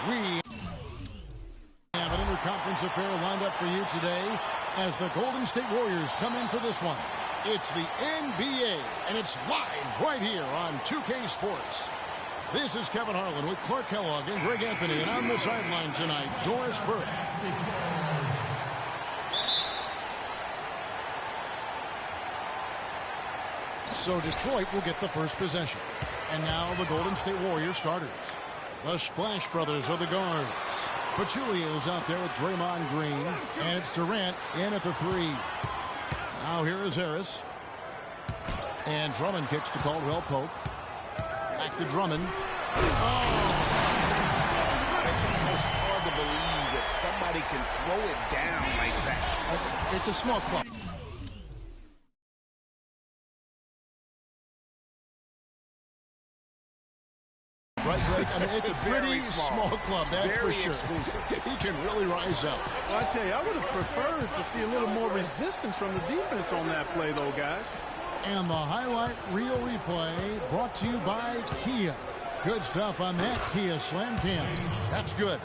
We have an interconference affair lined up for you today as the Golden State Warriors come in for this one. It's the NBA, and it's live right here on 2K Sports. This is Kevin Harlan with Clark Kellogg and Greg Anthony, and on the sideline tonight, Doris Burke. So Detroit will get the first possession. And now the Golden State Warriors starters. The Splash Brothers are the guards. Pachulia is out there with Draymond Green. And it's Durant in at the three. Now here is Harris. And Drummond kicks to Caldwell Pope. Back to Drummond. Oh! It's almost hard to believe that somebody can throw it down like that. It's a small club. Right, Greg? I mean, it's a pretty small club, that's for sure. Exclusive. He can really rise up. Well, I tell you, I would have preferred to see a little more resistance from the defense on that play, though, guys. And the highlight reel replay brought to you by Kia. Good stuff on that Kia Slam Cam. That's good.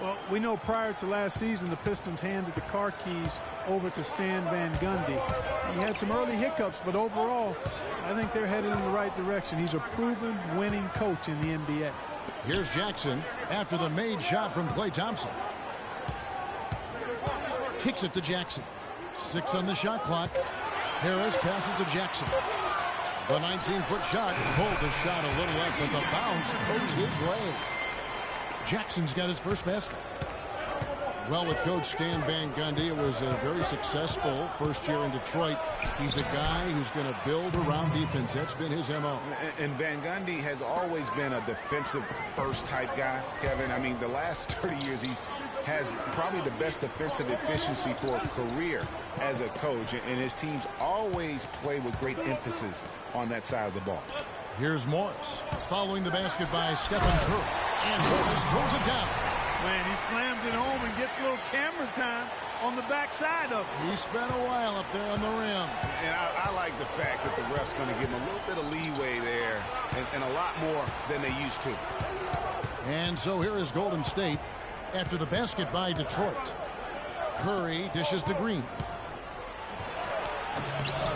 Well, we know prior to last season, the Pistons handed the car keys over to Stan Van Gundy. He had some early hiccups, but overall, I think they're headed in the right direction. He's a proven winning coach in the NBA. Here's Jackson after the made shot from Klay Thompson. Kicks it to Jackson. 6 on the shot clock. Harris passes to Jackson. The 19-foot shot pulled the shot a little left, but the bounce goes his way. Jackson's got his first basket. Well, with Coach Stan Van Gundy, it was a very successful first year in Detroit. He's a guy who's going to build around defense. That's been his M.O. And Van Gundy has always been a defensive first type guy, Kevin. I mean, the last 30 years, he's has probably the best defensive efficiency for a career as a coach. And his teams always play with great emphasis on that side of the ball. Here's Morris following the basket by Stephen Curry. And Morris throws it down. Man, he slams it home and gets a little camera time on the backside of it. He spent a while up there on the rim. And I like the fact that the ref's going to give him a little bit of leeway there and a lot more than they used to. And so here is Golden State after the basket by Detroit. Curry dishes to Green.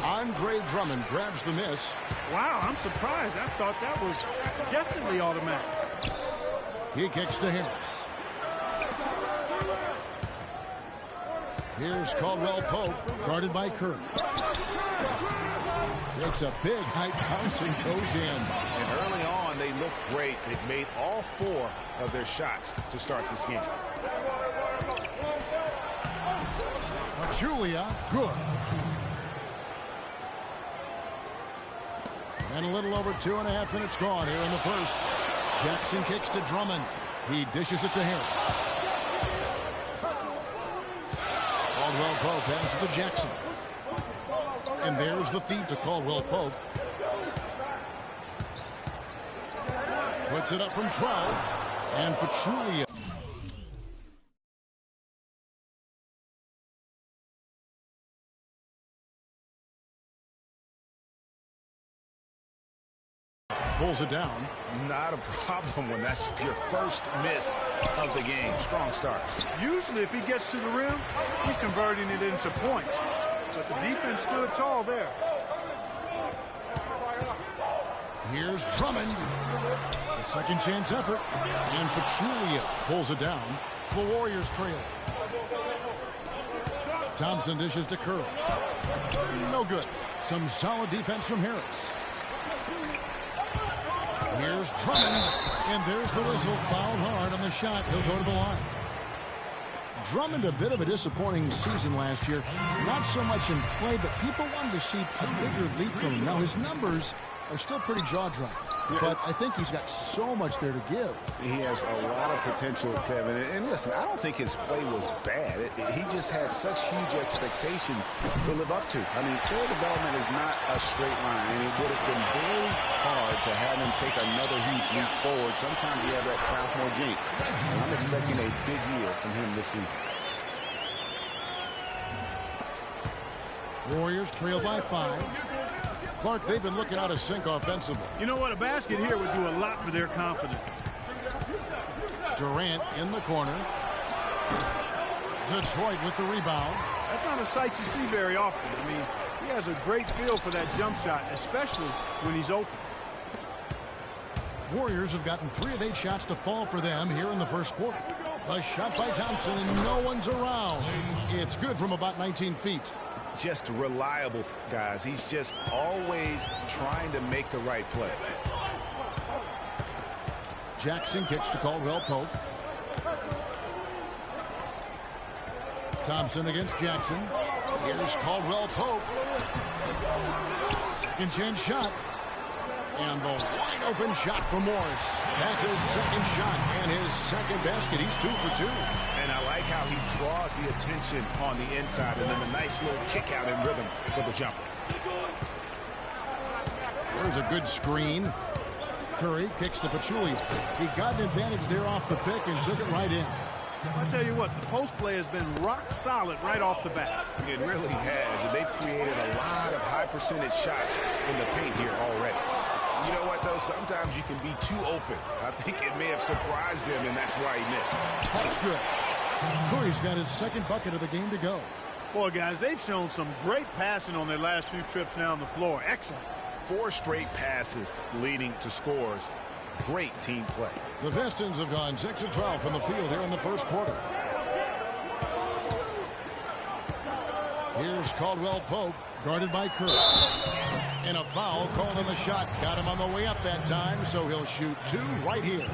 Andre Drummond grabs the miss. Wow, I'm surprised. I thought that was definitely automatic. He kicks to Harris. Here's Caldwell Pope, guarded by Curry. Takes a big high bounce and goes in. And early on, they looked great. They've made all 4 of their shots to start this game. Julia, good. And a little over 2.5 minutes gone here in the first. Jackson kicks to Drummond. He dishes it to Harris. Caldwell Pope passes to Jackson. And there's the feed to Caldwell Pope. Puts it up from 12. And Pachulia. Pulls it down. Not a problem when that's your first miss of the game. Strong start. Usually if he gets to the rim, he's converting it into points. But the defense stood tall there. Here's Drummond. A second chance effort. And Pachulia pulls it down. The Warriors trail. Thompson dishes to Curry. No good. Some solid defense from Harris. Here's Drummond, and there's the whistle. Fouled hard on the shot. He'll go to the line. Drummond, a bit of a disappointing season last year. Not so much in play, but people wanted to see a bigger leap from him. Now, his numbers are still pretty jaw-dropping, but I think he's got so much there to give. He has a lot of potential, Kevin. And listen, I don't think his play was bad. He just had such huge expectations to live up to. I mean, player development is not a straight line, and it would have been very hard to have him take another huge leap forward. Sometimes you have that sophomore jinx. And I'm expecting a big year from him this season. Warriors trail by 5. Clark, they've been looking out of sync offensively. You know what? A basket here would do a lot for their confidence. Durant in the corner. Detroit with the rebound. That's not a sight you see very often. I mean, he has a great feel for that jump shot, especially when he's open. Warriors have gotten 3 of 8 shots to fall for them here in the first quarter. A shot by Thompson, and no one's around. It's good from about 19 feet. Just reliable, guys. He's just always trying to make the right play. Jackson kicks to Caldwell Pope. Thompson against Jackson. Here's Caldwell Pope. Second chance shot. And the wide open shot for Morris. That's his second shot and his second basket. He's 2 for 2. And I like how he draws the attention on the inside and then a nice little kick out in rhythm for the jumper. There's a good screen. Curry kicks to Pachulia. He got an advantage there off the pick and took it right in. I'll tell you what, the post play has been rock solid right off the bat. It really has, and they've created a lot of high percentage shots in the paint here already. You know what, though? Sometimes you can be too open. I think it may have surprised him, and that's why he missed. That's good. Curry's got his second bucket of the game to go. Boy, guys, they've shown some great passing on their last few trips down the floor. Excellent. 4 straight passes leading to scores. Great team play. The Pistons have gone 6 of 12 from the field here in the first quarter. Here's Caldwell Pope, guarded by Curry. And a foul called on the shot. Got him on the way up that time, so he'll shoot 2 right here.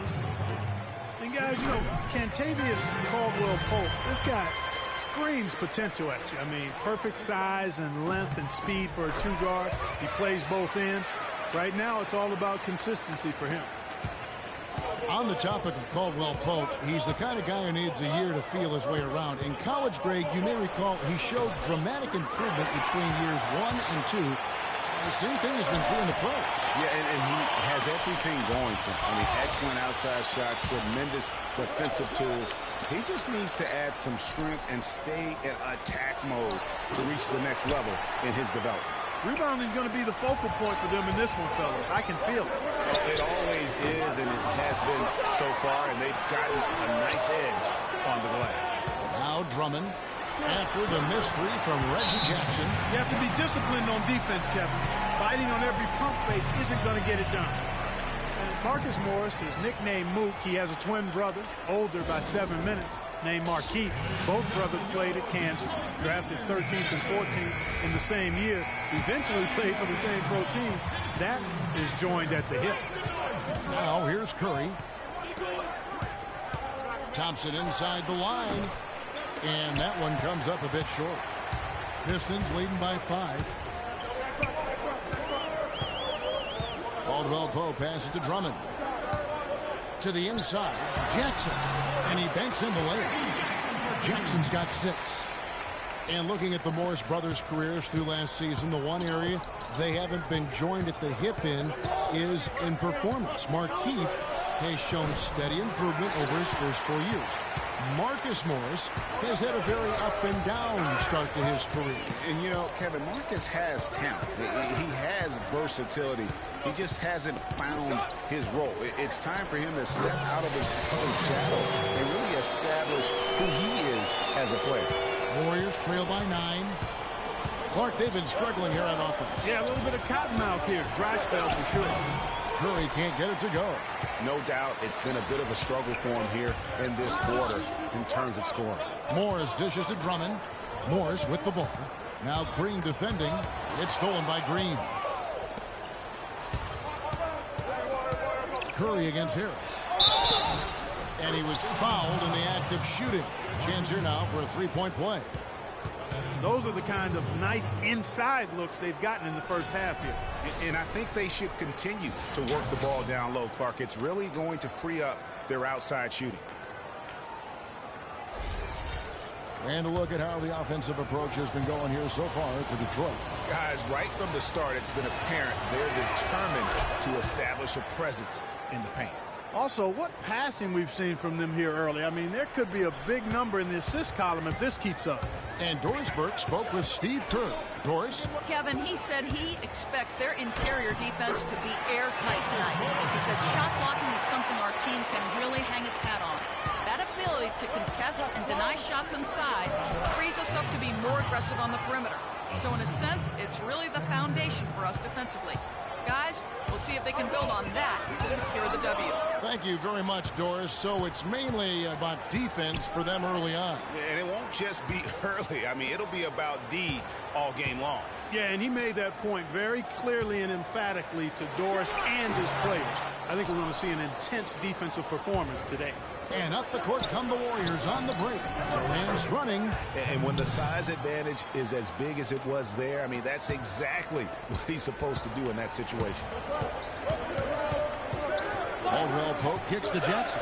And guys, you know, Cantavius Caldwell Pope, this guy screams potential at you. I mean, perfect size and length and speed for a 2-guard. He plays both ends. Right now, it's all about consistency for him. On the topic of Caldwell Pope, he's the kind of guy who needs a year to feel his way around. In college, Greg, you may recall he showed dramatic improvement between years 1 and 2. The same thing has been true in the pros. Yeah, and he has everything going for him. I mean, excellent outside shot, tremendous defensive tools. He just needs to add some strength and stay in attack mode to reach the next level in his development. Rebounding is going to be the focal point for them in this one, fellas. I can feel it. It always is, and it has been so far, and they've gotten a nice edge on the glass. Now Drummond after the missed 3 from Reggie Jackson. You have to be disciplined on defense, Kevin. Fighting on every pump fake isn't going to get it done. And Marcus Morris is nicknamed Mook. He has a twin brother, older by 7 minutes, named Markeith. Both brothers played at Kansas, drafted 13th and 14th in the same year, eventually played for the same pro team. That is joined at the hip. Now here's Curry. Thompson inside the line. And that one comes up a bit short. Pistons leading by 5. Caldwell Pope passes to Drummond. To the inside, Jackson. And he banks in the layup. Jackson's got 6. And looking at the Morris brothers' careers through last season, the one area they haven't been joined at the hip in is in performance. Markeith has shown steady improvement over his first 4 years. Marcus Morris has had a very up and down start to his career. And, you know, Kevin, Marcus has talent. He has versatility. He just hasn't found his role. It's time for him to step out of his shadow and really establish who he is as a player. Warriors trail by 9. Clark, they've been struggling here on offense. Yeah, a little bit of cottonmouth here. Dry spell for sure. Curry can't get it to go. No doubt it's been a bit of a struggle for him here in this quarter in terms of scoring. Morris dishes to Drummond. Morris with the ball. Now Green defending. It's stolen by Green. Curry against Harris. And he was fouled in the act of shooting. Chance here now for a 3-point play. Those are the kind of nice inside looks they've gotten in the first half here. And I think they should continue to work the ball down low, Clark. It's really going to free up their outside shooting. And a look at how the offensive approach has been going here so far for Detroit. Guys, right from the start, it's been apparent they're determined to establish a presence in the paint. Also, what passing we've seen from them here early. I mean, there could be a big number in the assist column if this keeps up. And Doris Burke spoke with Steve Kerr. Doris? Kevin, he said he expects their interior defense to be airtight tonight. He said shot blocking is something our team can really hang its hat on. to contest and deny shots inside frees us up to be more aggressive on the perimeter. So in a sense, it's really the foundation for us defensively. Guys, we'll see if they can build on that to secure the W. Thank you very much, Doris. So it's mainly about defense for them early on. And it won't just be early. I mean, it'll be about D all game long. Yeah, and he made that point very clearly and emphatically to Doris and his players. I think we're going to see an intense defensive performance today. And up the court come the Warriors on the break. Durant's running. And when the size advantage is as big as it was there, I mean, that's exactly what he's supposed to do in that situation. Caldwell Pope kicks to Jackson.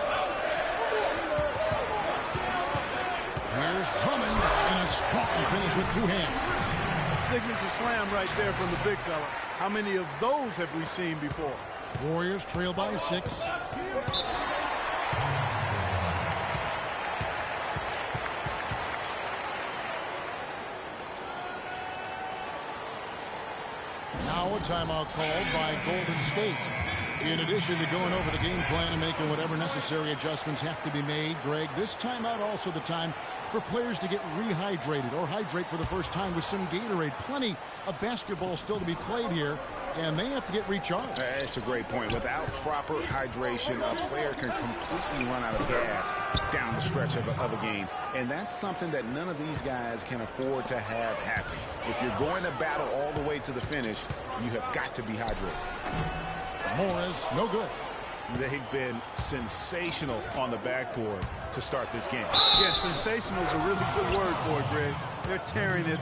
Here's Drummond, and a strong finish with two hands. Signature slam right there from the big fella. How many of those have we seen before? Warriors trail by 6. Now a timeout called by Golden State. In addition to going over the game plan and making whatever necessary adjustments have to be made, Greg, this timeout also the time for players to get rehydrated or hydrate for the first time with some Gatorade. Plenty of basketball still to be played here, and they have to get recharged. That's a great point. Without proper hydration, a player can completely run out of gas down the stretch of a game. And that's something that none of these guys can afford to have happen. If you're going to battle all the way to the finish, you have got to be hydrated. Morris, no good. They've been sensational on the backboard to start this game. Yes, sensational is a really good word for it, Greg. They're tearing it